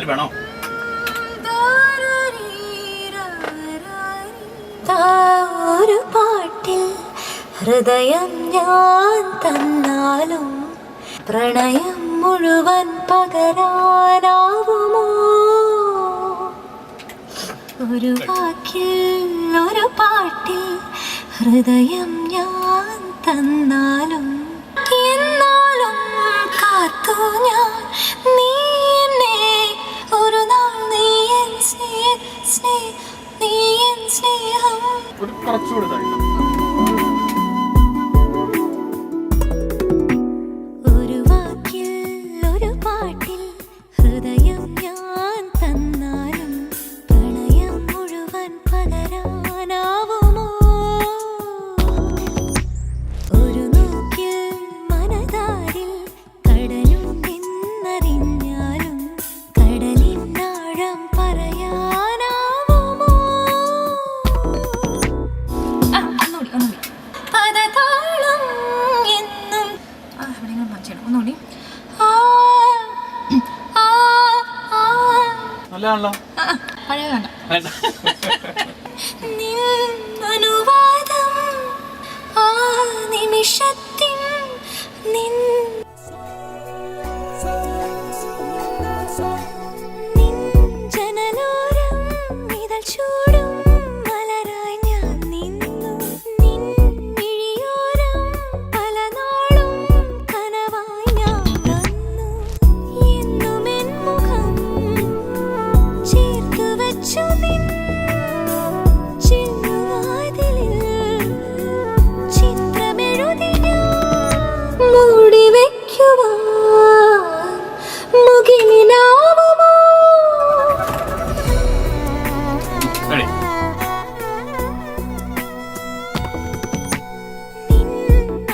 വേണോ? ഒരു പാട്ടിൽ ഹൃദയം ഞാൻ തന്നാലും പ്രണയം മുഴുവൻ പകരാനാവുമോ? ഒരു വാക്കിൽ ഒരു പാട്ടിൽ ഹൃദയം ഞാൻ തന്നാലും എന്നാലും കാത്തു ഞാൻ നീ എന്നെ ഒരു നാൾ നീ എൻ സ്നേഹം ഒരു വാക്കിൽ ഒരു പാട്ടിൽ ഹൃദയം ഞാൻ തന്നാലും പ്രണയം മുഴുവൻ പകരാനാവുമോ? ഒരു നോക്കിൽ മനതാരിൽ കടലും എന്നറിഞ്ഞാലും കടലിനാഴം പറയാനാവുമോ? പദതാളം എന്നും ഒന്നുകൂടി നല്ലതാണല്ലോ. പഴയ വേണ്ട. അനുവാദം ആ നിമിഷത്തിൻ ജനലോരം ഇതൾ ചൂടും മലരായി ഞാൻ നിന്നു നിൻ മിഴിയോരം പല നാളും കനവായി ഞാൻ വന്നു എന്നും എൻ മുഖം ചേർത്തു വച്ചു നിൻ ചില്ലുവാതിലിൽ ചിത്രമെഴുതി ഞാൻ മൂടി വയ്ക്കുവാൻ മുകിലിനാവുമോ?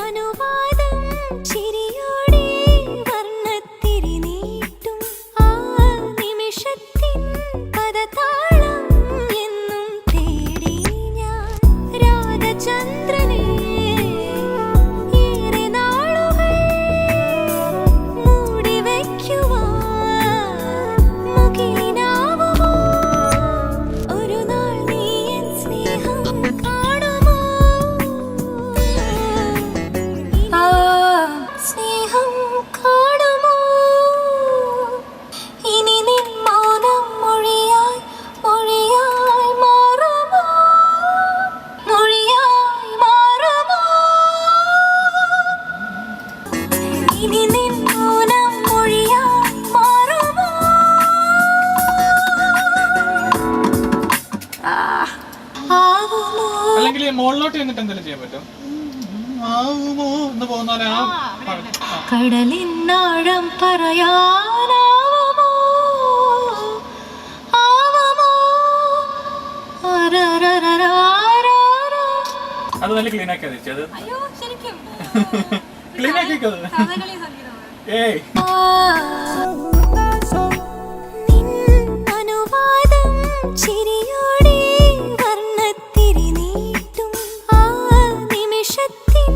അനുവാദം ചിരിയോടെ വർണ്ണത്തിരി നീട്ടും ആ നിമിഷത്തിൻ പദതാളം എന്നും തേടി ഞാൻ രാധചന്ദ്രനെ ഏറെ നാളുകൾ മൂടി വയ്ക്കുവാൻ മുകിലിനാവുമോ? ഒരു നാൾ നീ എൻ സ്നേഹം കാണുമോ? സ്നേഹം കാണുമോ? ഇനി നിൻ മൗനം മൊഴിയായി മാറുമോ? മൊഴിയായി മാറുമോ? ഇനി നിൻ മൗനം മൊഴിയായി മാറുമോ? ആവുമോ? അല്ലെങ്കിൽ മുകളിലോട്ട് എന്നിട്ട് എന്തെങ്കിലും ചെയ്യാൻ പറ്റും? ആവുമോ എന്ന് പോകുന്നാലേ കടലിനാഴം പറയാനാവുമോ? ആവുമോ? അത് നല്ല ക്ലീൻ ആക്കിയാ തിരിച്ചത്. അയ്യോ ശരിക്കും ക്ലീൻ ആക്കിക്കത്. കഥകളി സംഗീതമാണ്. ഏയ് നിൻ അനുവാദം ചിരിയോടെ വർണ്ണത്തിരി നീട്ടും ആ നിമിഷത്തിൻ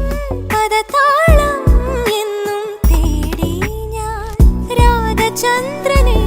പദതാളം എന്നും തേടി ഞാൻ രാധചന്ദ്രനെ